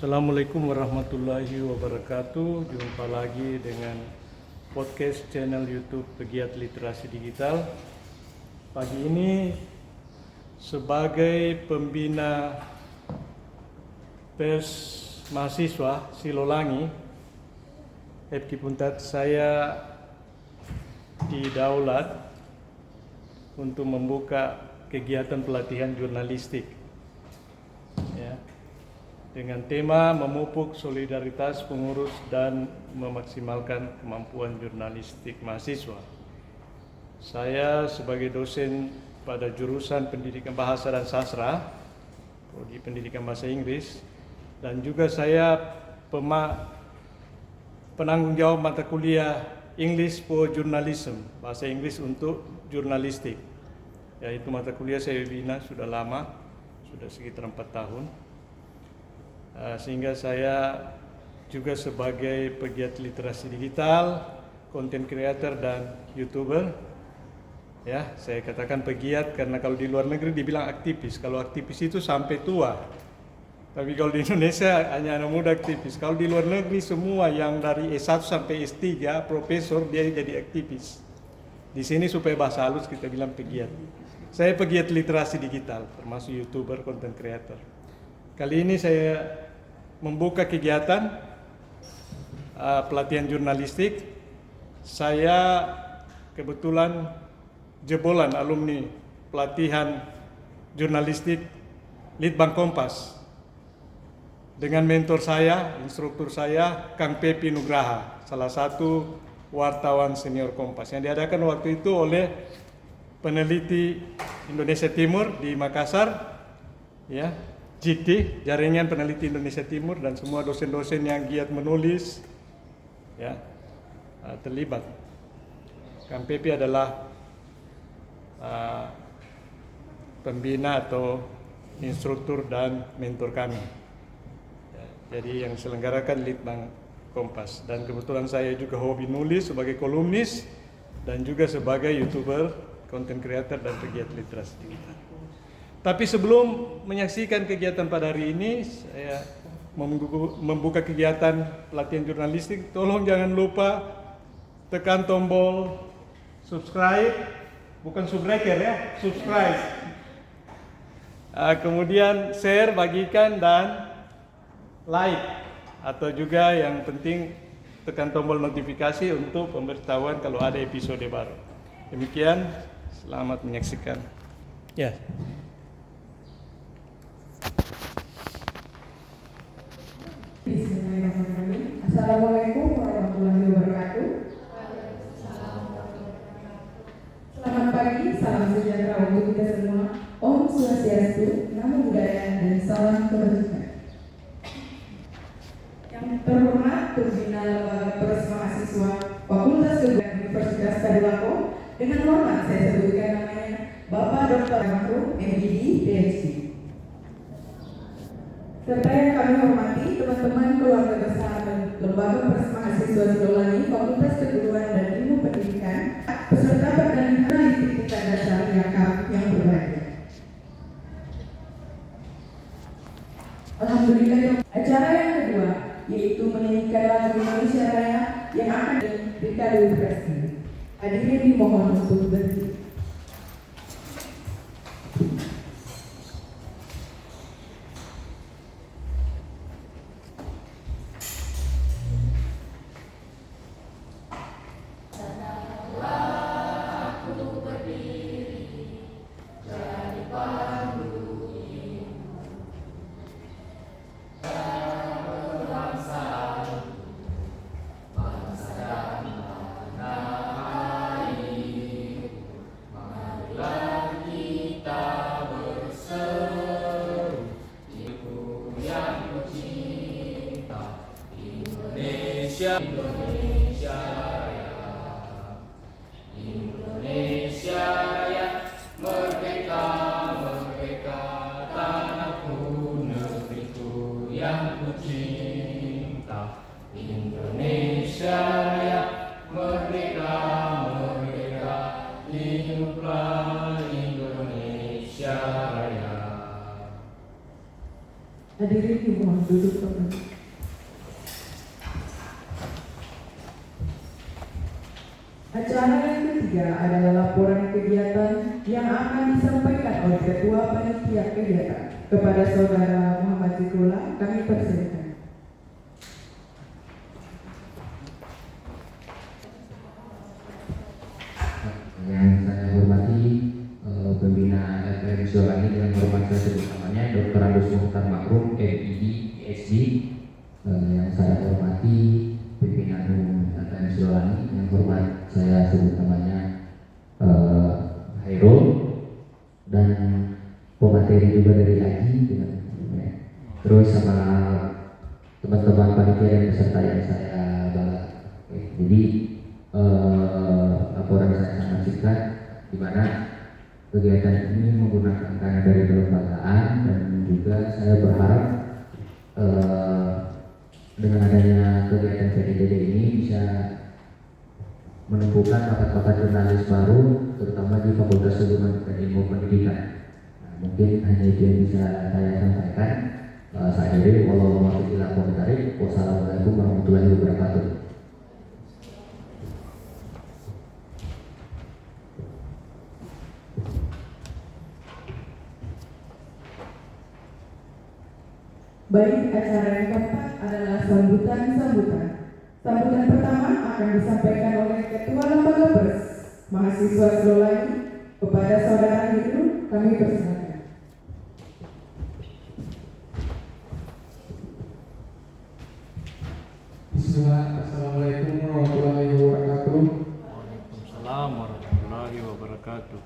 Assalamualaikum warahmatullahi wabarakatuh. Jumpa lagi dengan podcast channel YouTube Pegiat Literasi Digital. Pagi ini sebagai pembina pers mahasiswa Silolangi, FK Puntat, saya didaulat untuk membuka kegiatan pelatihan jurnalistik, ya, dengan tema memupuk solidaritas pengurus dan memaksimalkan kemampuan jurnalistik mahasiswa. Saya sebagai dosen pada jurusan Pendidikan Bahasa dan Sastra, Prodi Pendidikan Bahasa Inggris, dan juga saya penanggung jawab mata kuliah English for Journalism, bahasa Inggris untuk jurnalistik. Yaitu mata kuliah saya bina sudah lama, sudah sekitar 4 tahun. Sehingga saya juga sebagai pegiat literasi digital, content creator dan YouTuber. Ya, saya katakan pegiat karena kalau di luar negeri dibilang aktivis. Kalau aktivis itu sampai tua. Tapi kalau di Indonesia hanya anak muda aktivis. Kalau di luar negeri semua yang dari S1 sampai S3 profesor dia jadi aktivis. Di sini supaya bahasa halus kita bilang pegiat. Saya pegiat literasi digital, termasuk YouTuber, content creator. Kali ini saya membuka kegiatan pelatihan jurnalistik. Saya kebetulan jebolan alumni pelatihan jurnalistik Litbang Kompas dengan mentor saya, instruktur saya, Kang Pepi Nugraha, salah satu wartawan senior Kompas yang diadakan waktu itu oleh peneliti Indonesia Timur di Makassar, ya, JIKTI, Jaringan Peneliti Indonesia Timur, dan semua dosen-dosen yang giat menulis, ya, terlibat. Kang Pepi adalah pembina atau instruktur dan mentor kami. Ya, jadi yang selenggarakan Litbang Kompas, dan kebetulan saya juga hobi nulis sebagai kolumnis dan juga sebagai YouTuber, content creator dan pegiat literasi digital. Tapi sebelum menyaksikan kegiatan pada hari ini, saya membuka kegiatan pelatihan jurnalistik. Tolong jangan lupa tekan tombol subscribe, bukan subbreaker ya, subscribe. Kemudian share, bagikan, dan like. Atau juga yang penting tekan tombol notifikasi untuk pemberitahuan kalau ada episode baru. Demikian, selamat menyaksikan. Ya. Bismillahirrahmanirrahim. Assalamualaikum warahmatullahi wabarakatuh. Selamat pagi, salam sejahtera untuk kita semua. Om Swastiastu, Namo Buddhaya, dan salam kebajikan. Yang terhormat Pembina Lembaga Pers Mahasiswa Fakultas Kedokteran Universitas Tadulako, dengan hormat saya sebutkan namanya Bapak Dr. Makro, MD, PhD. Serta yang kami hormati teman-teman keluarga besar Lembaga Pers Mahasiswa Silolangi, Fakultas Keguruan dan Ilmu Pendidikan, peserta pertandingan analitik tingkat dasar yang berbahagia. Alhamdulillah, acara yang kedua yaitu menyanyikan lagu Indonesia Raya yang akan dikalibrasi. Hadirin dimohon untuk berdiri. Indonesia Raya, Indonesia Raya, merdeka, merdeka, tanahku, negeriku yang ku cinta. Indonesia Raya, merdeka, merdeka, hiduplah Indonesia Raya. Hadirin dimohon duduk kembali. akan disampaikan oleh Ketua Panitia Kegiatan. Kepada Saudara Muhammad Zikrullah, kami persilakan. Yang saya hormati pembina FPM Siolani dengan hormat saya sebut namanya Dr. Andus Mukhtar Makrum, MID, PhD. Yang saya hormati pimpinan FPM Siolani yang hormat saya sebut namanya Hairul, dan pemateri juga dari Haji dengan terus sama teman-teman panitia dan peserta yang saya bawa. Jadi laporan saya sangat singkat, di mana kegiatan ini menggunakan dana dari kelembagaan, dan juga saya berharap dengan adanya kegiatan PDDD ini bisa menumbuhkan bakat-bakat jurnalis baru, terutama di Fakultas Hubungan dan Ilmu Pendidikan. Nah, mungkin hanya itu yang bisa saya sampaikan. Saya akhiri, wassalamualaikum warahmatullahi wabarakatuh. Baik, acara yang keempat adalah sambutan-sambutan. Sambutan pertama akan disampaikan oleh Ketua Lembaga Pers Mahasiswa Siolani. Kepada Saudara Hidru, kami persilakan. Bismillah, Assalamualaikum warahmatullahi wabarakatuh. Waalaikumsalam warahmatullahi wabarakatuh.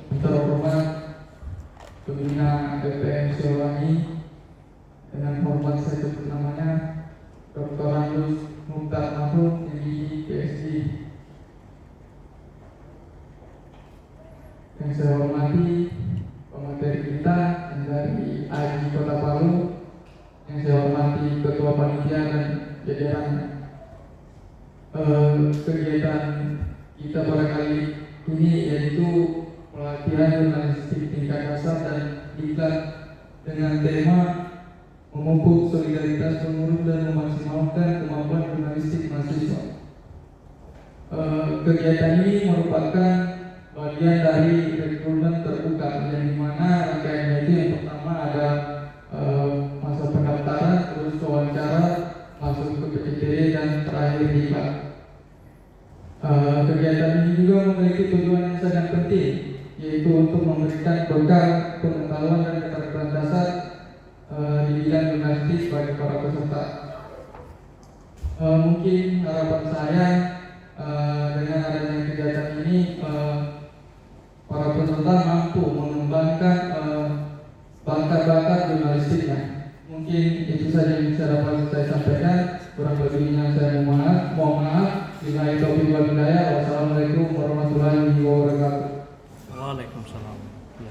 Yang terhormat pembina FPM Siolani, dengan hormat saya sebut namanya Dr. Andus Mukhtar Makrum, MID, PhD. Yang saya hormati pemateri kita yang dari AIG Kota Palu, yang saya hormati Ketua Panitia dan jajaran kegiatan kita pada kali ini, yaitu pelatihan jurnalistik tingkat dasar dan diklat dengan tema memupuk solidaritas pengurus dan memaksimalkan kemampuan jurnalistik mahasiswa. Kegiatan ini merupakan bagian dari rekrutmen terbuka, yang dimana rangkaiannya itu yang pertama ada masa pendaftaran, terus wawancara, masuk ke PCTD, dan terakhir hibah. Kegiatan ini juga memiliki tujuan yang sangat penting, yaitu untuk memberikan bekal pengetahuan dan keterampilan dasar di bidang jurnalistik bagi para peserta. Mungkin harapan saya dengan adanya kegiatan ini para peserta mampu mengembangkan bakat-bakat jurnalistiknya. Mungkin itu saja yang bisa dapat saya sampaikan. Kurang lebihnya saya mohon maaf. Billahi taufiq wal hidayah. Wassalamualaikum warahmatullahi wabarakatuh. Waalaikumsalam. Ya.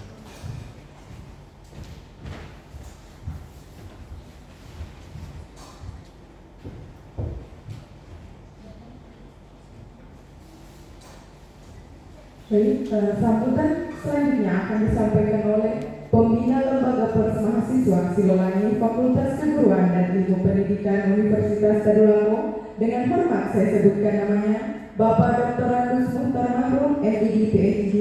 Baik, sambutan selanjutnya akan disampaikan oleh Pembina Lembaga Pers Mahasiswa Siolani, Fakultas Keguruan dan Ilmu Pendidikan Universitas Tadulako. Dengan hormat saya sebutkan namanya Bapak Dr. Andus Mukhtar Makrum, MID, PhD,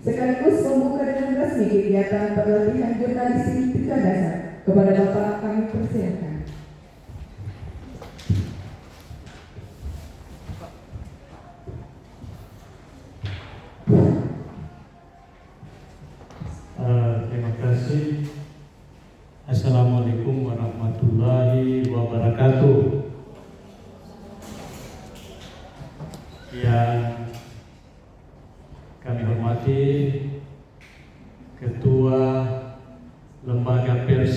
sekaligus membuka dengan resmi kegiatan pelatihan jurnalistik tingkat dasar. Kepada Bapak kami persilakan. Terima kasih. Assalamualaikum warahmatullahi wabarakatuh. Yang kami hormati Ketua Lembaga Pers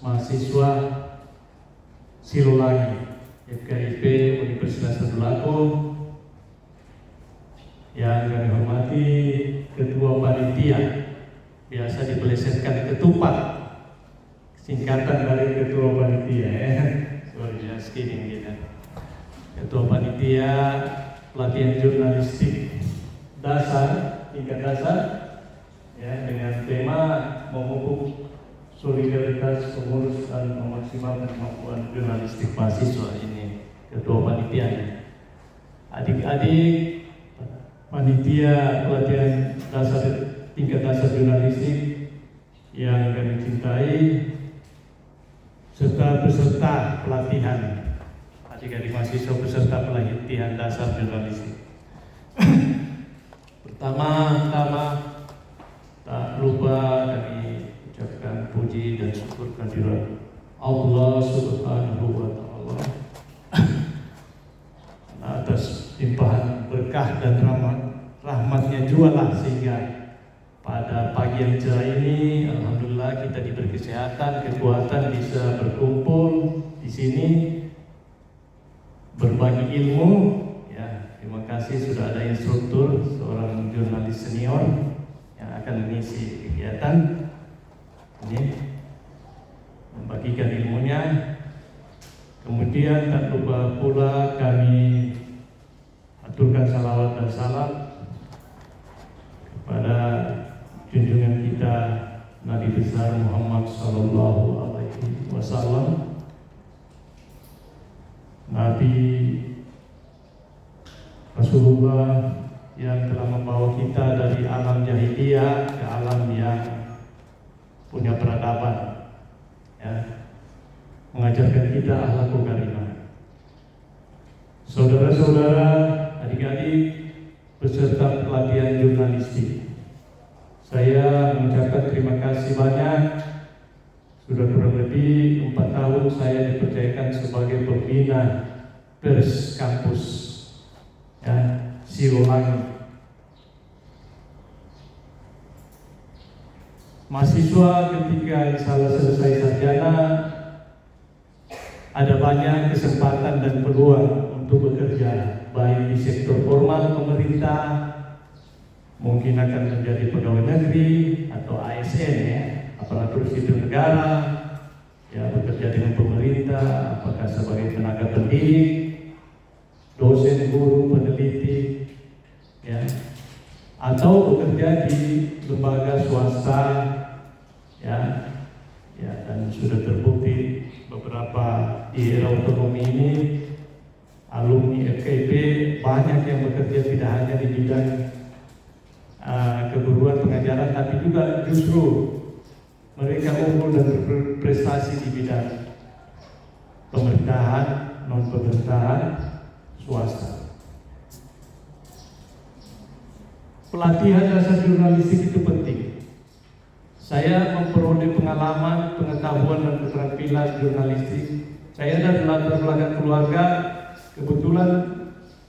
Mahasiswa Siolani FKIP Universitas Tadulako, yang kami hormati Ketua Panitia, biasa dipelesetkan ketupat, singkatan dari Ketua Panitia ya. Sorry, just kidding gitu. Ketua Panitia pelatihan jurnalistik dasar, tingkat dasar ya, dengan tema memupuk solidaritas pengurus dan memaksimalkan kemampuan jurnalistik mahasiswa. Ini Ketua Panitia. Adik-adik panitia pelatihan dasar tingkat dasar jurnalistik yang kami cintai, serta peserta pelatihan adik-adik mahasiswa peserta pelatihan dasar jurnalistik. Pertama-tama tak lupa kami ucapkan puji dan syukur kehadirat Allah Subhanahu wa Ta'ala atas limpahan berkah dan rahmatnya jualah sehingga pada pagi yang cerah ini alhamdulillah kita diberi kesehatan, kekuatan bisa berkumpul di sini berbagi ilmu. Ya, terima kasih sudah ada instruktur seorang jurnalis senior yang akan mengisi kegiatan ini, membagikan ilmunya. Kemudian tak lupa pula kami aturkan salawat dan salam kepada junjungan kita Nabi besar Muhammad Sallallahu Alaihi Wasallam, Nabi Rasulullah yang telah membawa kita dari alam jahiliyah ke alam yang punya peradaban, ya, mengajarkan kita akhlakul karimah. Saudara-saudara, adik-adik peserta pelatihan jurnalistik, saya mengucapkan terima kasih banyak. Sudah kurang lebih 4 tahun saya dipercayakan sebagai pembina pers kampus, ya, Silolangi. Mahasiswa ketika salah selesai sarjana ada banyak kesempatan dan peluang untuk bekerja, baik di sektor formal pemerintah, mungkin akan menjadi pegawai negeri atau ASN, ya, aparatur sipil negara, ya, bekerja dengan pemerintah, apakah sebagai tenaga pendidik, dosen, guru, peneliti, ya, atau bekerja di lembaga swasta, ya, ya, dan sudah terbukti beberapa di era otonomi ini alumni FKIP banyak yang bekerja tidak hanya di bidang keguruan pengajaran, tapi juga justru mereka unggul dan berprestasi di bidang pemerintahan, non pemerintahan, swasta. Pelatihan dasar jurnalistik itu penting. Saya memperoleh pengalaman, pengetahuan dan keterampilan jurnalistik. Saya dari latar belakang keluarga, kebetulan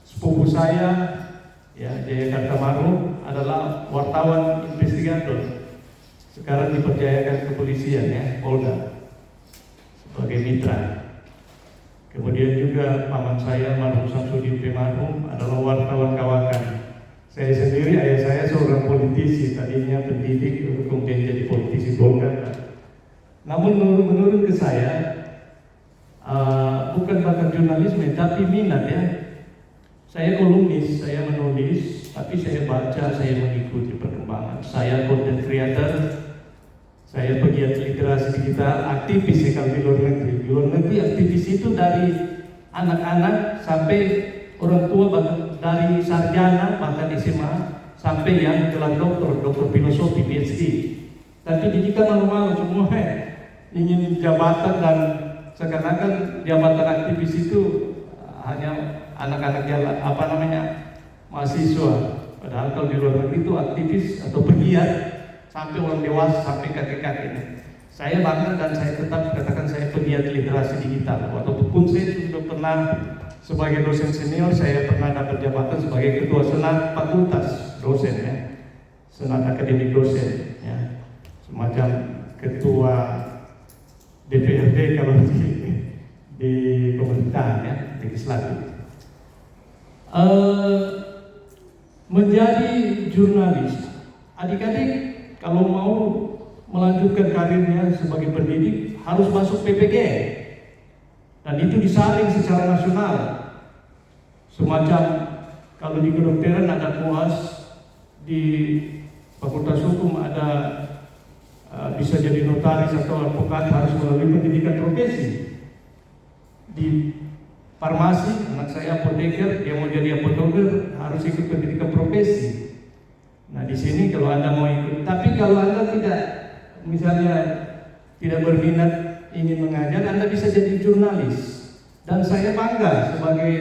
sepupu saya, ya, Jaya Kartamaru adalah wartawan investigator. Sekarang dipercayakan kepolisian, ya, Polda, sebagai mitra. Kemudian juga paman saya, Marhum Samsudin Pemarhum, adalah wartawan kawakan. Saya sendiri, ayah saya seorang politisi, tadinya pendidik, kemudian jadi politisi Golkar. Namun menurut ke saya, bukan bakat jurnalisme, tapi minat, ya. Saya kolumnis, saya menulis, tapi saya baca, saya mengikuti perkembangan. Saya content creator, saya pegiat literasi digital, aktivis kalau di luar negeri. Di luar negeri aktivis itu dari anak-anak sampai orang tua, bahkan dari sarjana, bahkan SMA, sampai yang gelar doktor filosofi, PhD. Tapi didikan malu-malu semua, ingin jabatan, dan seakan-akan jabatan aktivis itu hanya anak-anak jalan, mahasiswa. Padahal kalau di luar negeri itu aktivis atau pegiat sampai orang dewasa, sampai kakek-kakek. Saya bangga dan saya tetap katakan saya pegiat literasi digital. Walaupun saya sudah pernah sebagai dosen senior, saya pernah dapat jabatan sebagai ketua senat fakultas dosen, ya, senat akademik dosen, ya, semacam ketua DPRD kalau di pemerintahan, ya, legislatif. Menjadi jurnalis, adik-adik kalau mau melanjutkan karirnya sebagai pendidik harus masuk PPG, dan itu disaring secara nasional. Semacam kalau di kedokteran ada UAS, di Fakultas Hukum ada bisa jadi notaris atau advokat, harus melalui pendidikan profesi. Di farmasi, anak saya apoteker, dia mau jadi apoteker harus ikut pendidikan profesi. Nah di sini kalau Anda mau ikut, tapi kalau Anda tidak, misalnya tidak berminat ingin mengajar, Anda bisa jadi jurnalis. Dan saya bangga sebagai,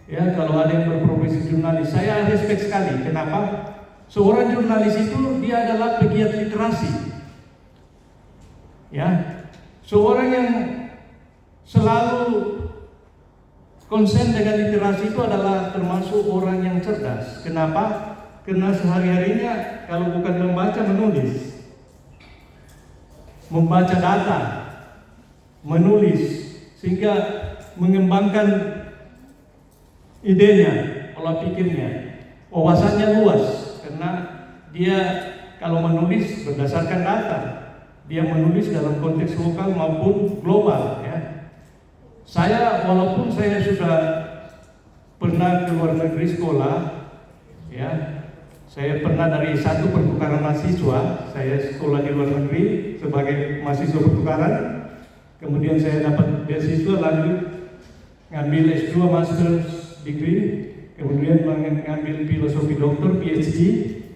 ya kalau ada yang berprofesi jurnalis, saya respect sekali. Kenapa? Seorang jurnalis itu dia adalah pegiat literasi. Ya, seorang yang selalu konsen dengan literasi itu adalah termasuk orang yang cerdas. Kenapa? Karena sehari-harinya kalau bukan membaca, menulis, membaca data, menulis, sehingga mengembangkan idenya, pola pikirnya, wawasannya luas. Karena dia kalau menulis berdasarkan data, dia menulis dalam konteks lokal maupun global. Ya. Saya walaupun saya sudah pernah ke luar negeri sekolah, ya, saya pernah dari satu pertukaran mahasiswa, saya sekolah di luar negeri sebagai mahasiswa pertukaran, kemudian saya dapat beasiswa lanjut ngambil S2 Master's Degree, kemudian mengambil filosofi doktor, PhD,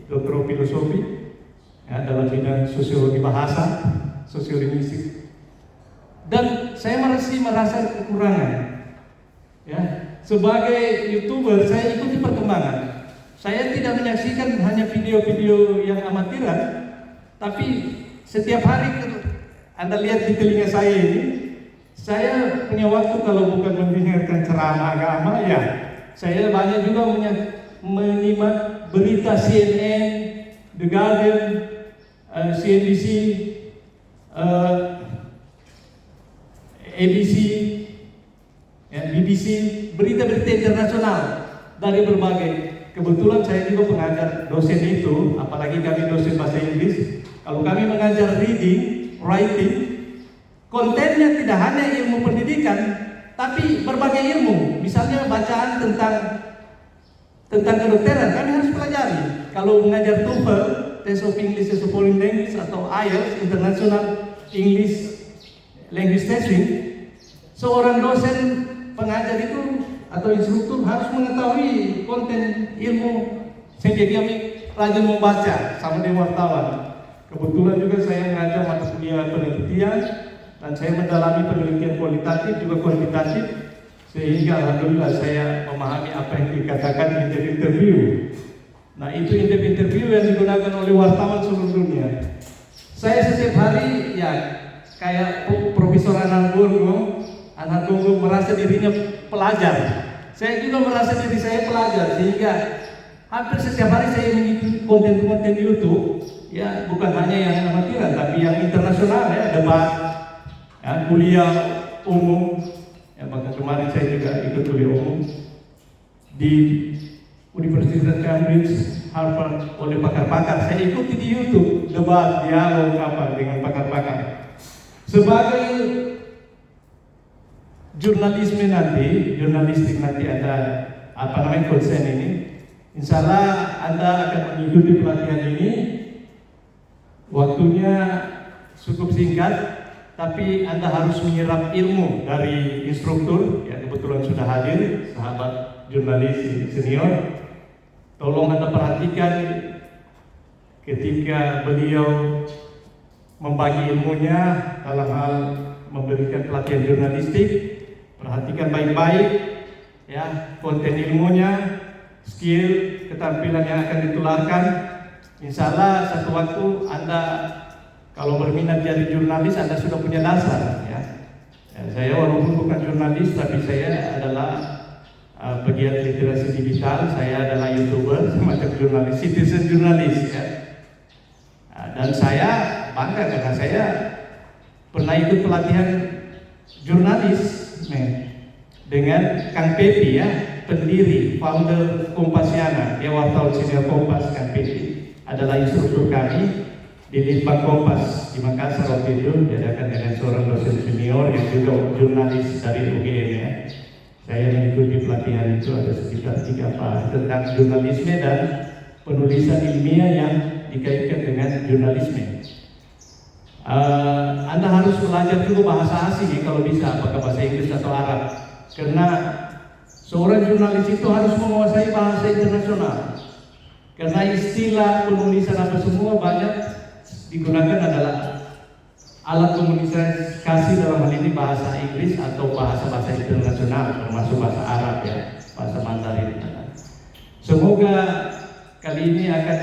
doktor filosofi, ya, dalam bidang sosiologi bahasa, sosiolinguistik. Dan saya masih merasa kekurangan. Ya, sebagai YouTuber saya ikuti perkembangan. Saya tidak menyaksikan hanya video-video yang amatiran, tapi setiap hari Anda lihat di telinga saya ini, saya punya waktu kalau bukan mendengarkan ceramah agama, ya saya banyak juga menyimak berita CNN, The Guardian, CNBC, ABC, ya, BBC, berita-berita internasional dari berbagai. Kebetulan saya juga pengajar dosen itu, apalagi kami dosen bahasa Inggris. Kalau kami mengajar reading, writing, kontennya tidak hanya ilmu pendidikan, tapi berbagai ilmu. Misalnya bacaan tentang kedokteran, kami harus pelajari. Kalau mengajar TOEFL, Test of English as a Foreign Language, atau IELTS, International English Language Testing, seorang dosen pengajar itu atau instruktur harus mengetahui konten ilmu sehingga dia rajin membaca sama dengan wartawan. Kebetulan juga saya mengajar mata kuliah penelitian dan saya mendalami penelitian kualitatif juga kuantitatif, sehingga alhamdulillah saya memahami apa yang dikatakan di interview. Nah itu interview yang digunakan oleh wartawan seluruh dunia. Saya setiap hari ya kayak Profesor Anargongo merasa dirinya pelajar. Saya juga merasa diri saya pelajar, sehingga hampir setiap hari saya mengikuti konten-konten YouTube, ya bukan hanya yang amatiran, tapi yang internasional, ya debat, ya, kuliah umum, ya bahkan kemarin saya juga ikut kuliah umum di Universitas Cambridge, Harvard oleh pakar-pakar. Saya ikuti di YouTube debat, dialog apa dengan pakar-pakar. Sebagai jurnalistik nanti ada konsen ini, insya Allah Anda akan mengikuti pelatihan ini. Waktunya cukup singkat, tapi Anda harus menyerap ilmu dari instruktur, ya kebetulan sudah hadir sahabat jurnalis senior. Tolong Anda perhatikan ketika beliau membagi ilmunya dalam hal memberikan pelatihan jurnalistik. Perhatikan baik-baik, ya konten ilmunya, skill, keterampilan yang akan ditularkan. Insya Allah satu waktu Anda kalau berminat jadi jurnalis, Anda sudah punya dasar. Ya, saya walaupun bukan jurnalis, tapi saya adalah pegiat literasi digital. Saya adalah YouTuber, semacam jurnalis, citizen jurnalis. Ya. Dan saya bangga karena saya pernah ikut pelatihan jurnalis dengan Kang Pepi, ya, pendiri, founder Kompasiana, dia wartawan senior Kompas. Kang Pepi adalah instruktur kami di Litbang Kompas di Makassar waktu itu, diadakan dengan seorang dosen senior yang juga jurnalis dari UGM. Ya. Saya mengikuti pelatihan itu ada sekitar 3 part tentang jurnalisme dan penulisan ilmiah yang dikaitkan dengan jurnalisme. Anda harus belajar juga bahasa asing, ya, kalau bisa, apakah bahasa Inggris atau Arab, karena seorang jurnalis itu harus menguasai bahasa internasional. Karena istilah penulisan apa semua banyak digunakan adalah alat komunikasi dalam hal ini bahasa Inggris atau bahasa-bahasa internasional, termasuk bahasa Arab ya, bahasa Mandarin. Semoga kali ini akan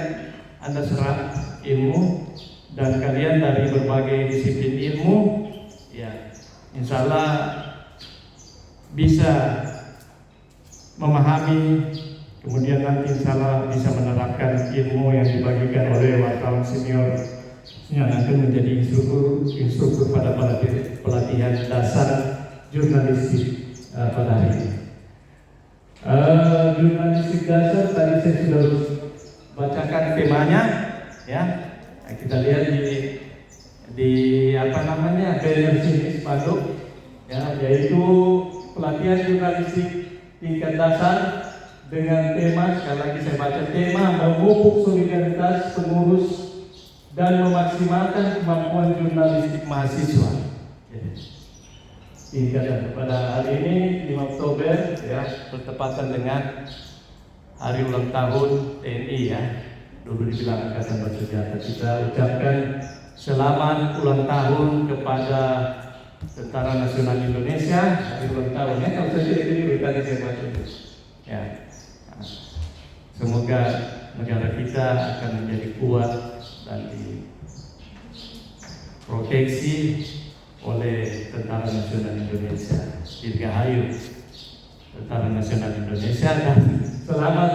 Anda serap ilmu dan kalian dari berbagai disiplin ilmu, ya, insya Allah bisa memahami, kemudian nanti insya Allah bisa menerapkan ilmu yang dibagikan oleh wartawan senior yang akan menjadi instruktur pada pelatihan dasar jurnalistik pada hari ini. Jurnalistik dasar tadi saya sudah bacakan temanya, ya. Nah, kita lihat di apa namanya banner sini spanduk, ya, yaitu pelatihan jurnalistik tingkat dasar dengan tema, sekali lagi saya baca tema, memupuk solidaritas pengurus dan memaksimalkan kemampuan jurnalistik mahasiswa. Tingkat pada hari ini 5 Oktober ya, bertepatan dengan hari ulang tahun TNI ya. Dulu dibilang Angkatan Bersenjata. Kita ucapkan selamat ulang tahun kepada Tentara Nasional Indonesia, hari ulang tahun ya. Kalau saya jadi tadi saya baca itu. Ya. Semoga negara kita akan menjadi kuat dan diproteksi oleh Tentara Nasional Indonesia. Dirgahayu Tentara Nasional Indonesia, dan selamat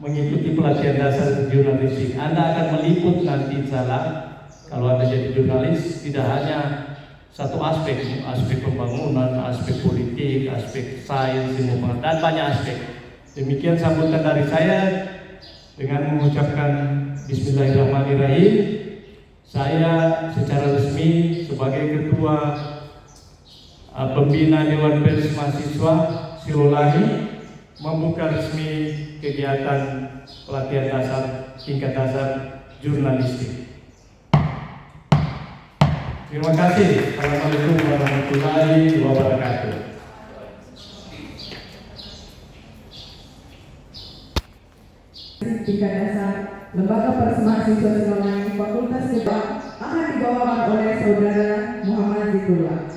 mengikuti pelatihan dasar jurnalistik. Anda akan meliput nanti salah. Kalau Anda jadi jurnalis, tidak hanya satu aspek pembangunan, aspek politik, aspek sains, dan banyak aspek. Demikian sambutan dari saya dengan mengucapkan Bismillahirrahmanirrahim. Saya secara resmi sebagai Ketua Pembina Dewan Pers Mahasiswa Silolangi membuka resmi kegiatan pelatihan dasar tingkat dasar jurnalistik. Terima kasih. Assalamualaikum warahmatullahi wabarakatuh. Tingkat dasar Lembaga Pers Mahasiswa Silolangi Fakultas Kedua akan dibawakan oleh Saudara Muhammad Zikrullah.